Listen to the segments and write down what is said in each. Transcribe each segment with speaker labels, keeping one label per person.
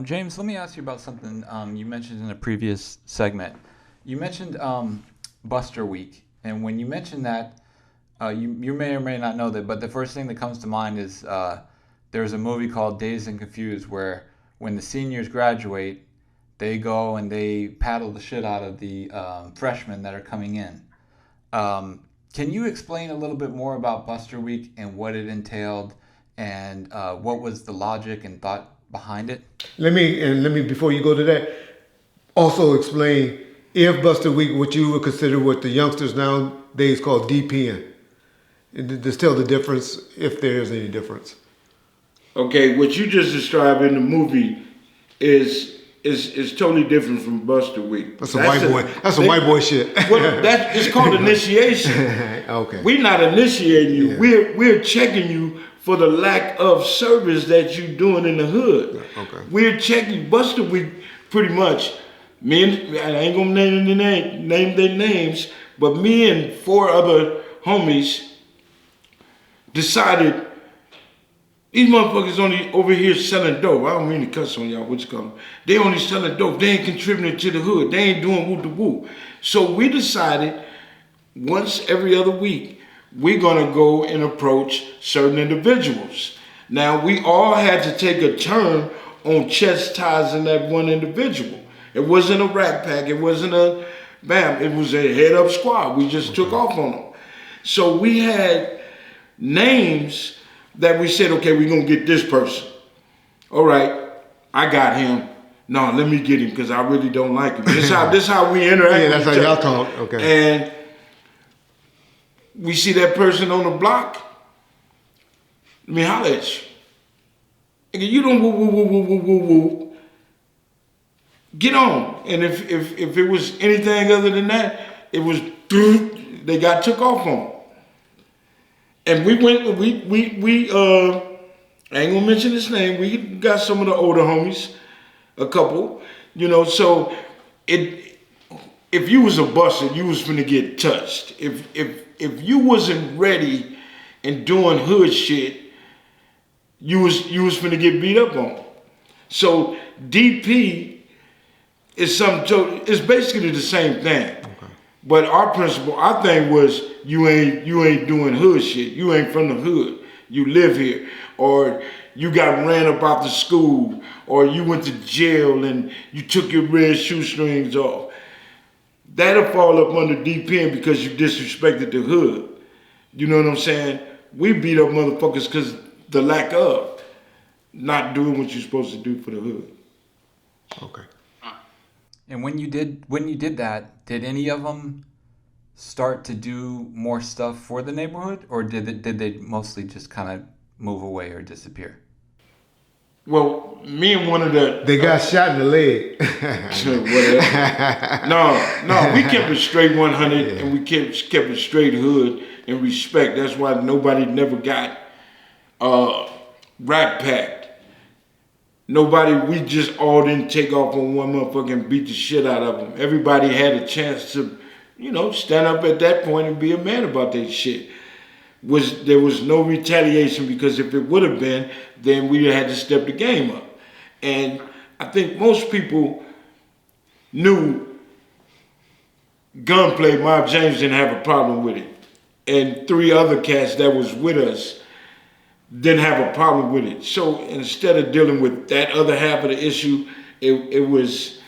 Speaker 1: James, let me ask you about something you mentioned in a previous segment. You mentioned Buster Week, and when you mentioned that, you may or may not know that, but the first thing that comes to mind is there's a movie called Dazed and Confused where when the seniors graduate, they go and they paddle the shit out of the freshmen that are coming in. Can you explain a little bit more about Buster Week and what it entailed and what was the logic and thought behind it?
Speaker 2: Let me before you go to that, also explain if Buster Week what you would consider what the youngsters nowadays call DPN. And just tell the difference if there is any difference.
Speaker 3: Okay, what you just described in the movie is totally different from Buster Week.
Speaker 2: That's some white boy. That's some white boy shit.
Speaker 3: Well, it's called initiation.
Speaker 2: Okay.
Speaker 3: We're not initiating you.
Speaker 2: Yeah.
Speaker 3: We're checking you for the lack of service that you're doing in the hood.
Speaker 2: Okay.
Speaker 3: We're checking Buster Week pretty much. I ain't gonna name their names, but me and four other homies decided these motherfuckers only over here selling dope. I don't mean to cuss on y'all, what you call them. They only selling dope. They ain't contributing to the hood. They ain't doing woo to woo. So we decided once every other week, we're gonna go and approach certain individuals. Now we all had to take a turn on chastising that one individual. It wasn't a rat pack. It wasn't a bam. It was a head up squad. We just took off on them. So we had names that we said, okay, we're gonna get this person. All right, I got him. No, let me get him because I really don't like him. This how we interact.
Speaker 2: Yeah, that's how y'all talk. Okay.
Speaker 3: And we see that person on the block. Let me holler at you. Nigga, you don't woo woo woo woo woo woo woo. Get on. And if it was anything other than that, it was they got took off on. And we went, I ain't gonna mention his name, we got some of the older homies, a couple, so if you was a buster, you was finna get touched. If you wasn't ready and doing hood shit, you was finna get beat up on. So DP is it's basically the same thing. But our thing was you ain't doing hood shit. You ain't from the hood. You live here, or you got ran up out the school, or you went to jail and you took your red shoestrings off. That'll fall up under DPN because you disrespected the hood. You know what I'm saying? We beat up motherfuckers because the lack of not doing what you're supposed to do for the hood.
Speaker 2: Okay.
Speaker 1: And when you did that, did any of them start to do more stuff for the neighborhood, or did they mostly just kind of move away or disappear?
Speaker 3: Well, me and one of the
Speaker 2: They got shot in the leg.
Speaker 3: No, we kept it straight 100, and we kept it straight hood and respect. That's why nobody never got rat packed. Nobody, we just all didn't take off on one motherfucker and beat the shit out of them. Everybody had a chance to, stand up at that point and be a man about that shit. There was no retaliation, because if it would have been, then we had to step the game up. And I think most people knew Gunplay, Mob James didn't have a problem with it. And three other cats that was with us didn't have a problem with it. So instead of dealing with that other half of the issue, it was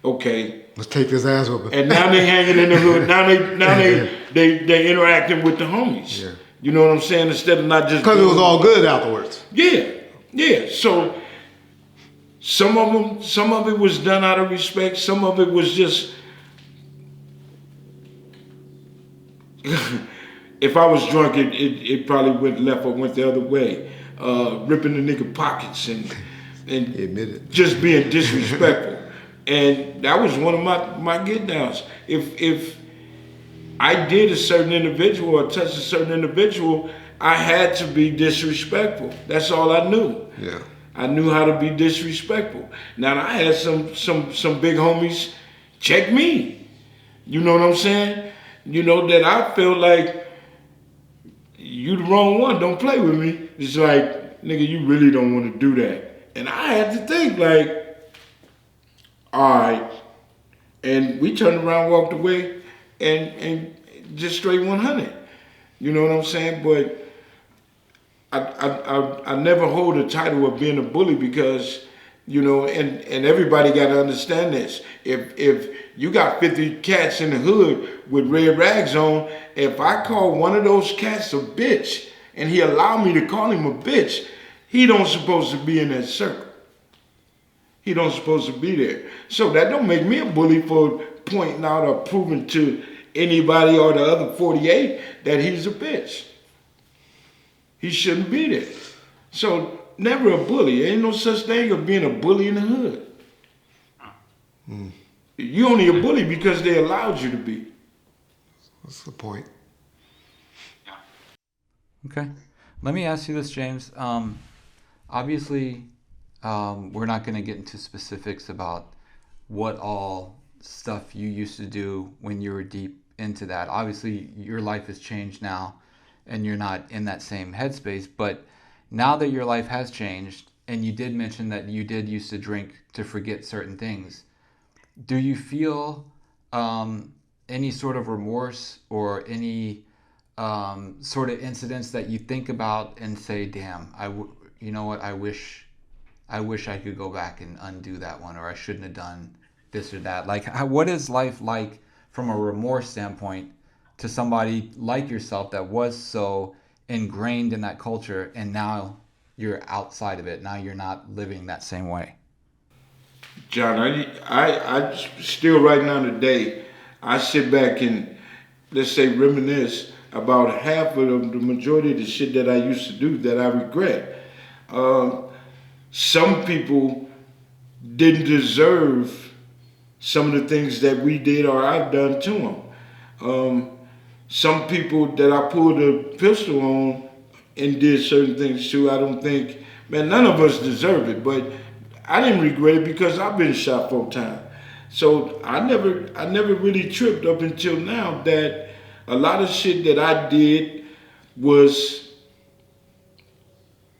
Speaker 3: okay.
Speaker 2: Let's take this ass whooping.
Speaker 3: And now they hanging in the hood. Now they interacting with the homies.
Speaker 2: Yeah.
Speaker 3: You know what I'm saying? Instead of not just
Speaker 2: Because it was all good afterwards.
Speaker 3: Yeah. So some of it was done out of respect. Some of it was just. If I was drunk, it probably went left or went the other way, ripping the nigga pockets and just being disrespectful. And that was one of my get downs. If I did a certain individual or touched a certain individual, I had to be disrespectful. That's all I knew.
Speaker 2: Yeah.
Speaker 3: I knew how to be disrespectful. Now I had some big homies check me. You know what I'm saying? That I feel like, you the wrong one, don't play with me. It's like, nigga, you really don't want to do that. And I had to think, like, all right. And we turned around, walked away, and just straight 100. You know what I'm saying? But I never hold the title of being a bully because, and everybody got to understand this. If you got 50 cats in the hood with red rags on, if I call one of those cats a bitch and he allow me to call him a bitch, he don't supposed to be in that circle. He don't supposed to be there. So that don't make me a bully for pointing out or proving to anybody or the other 48 that he's a bitch. He shouldn't be there. So never a bully. Ain't no such thing of being a bully in the hood. You only a bully because they allowed you to be.
Speaker 2: That's the point.
Speaker 1: Okay. Let me ask you this, James. Obviously, we're not going to get into specifics about what all stuff you used to do when you were deep into that. Obviously, your life has changed now and you're not in that same headspace. But now that your life has changed, and you did mention that you did used to drink to forget certain things, do you feel any sort of remorse or any sort of incidents that you think about and say, damn, you know what, I wish I could go back and undo that one, or I shouldn't have done this or that. Like, what is life like from a remorse standpoint to somebody like yourself that was so ingrained in that culture and now you're outside of it? Now you're not living that same way.
Speaker 3: John, I still right now today, I sit back and, let's say, reminisce about half of the majority of the shit that I used to do that I regret. Some people didn't deserve some of the things that we did or I've done to them. Some people that I pulled a pistol on and did certain things to, I don't think, man, none of us deserve it, but I didn't regret it because I've been shot 4 times. So I never really tripped up until now that a lot of shit that I did was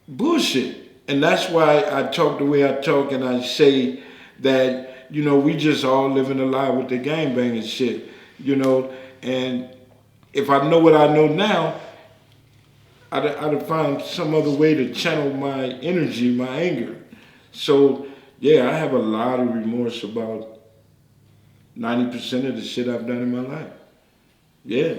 Speaker 3: bullshit. And that's why I talk the way I talk and I say that, we just all living a lie with the gangbanging shit, and if I know what I know now, I'd have found some other way to channel my energy, my anger. So, yeah, I have a lot of remorse about 90% of the shit I've done in my life. Yeah.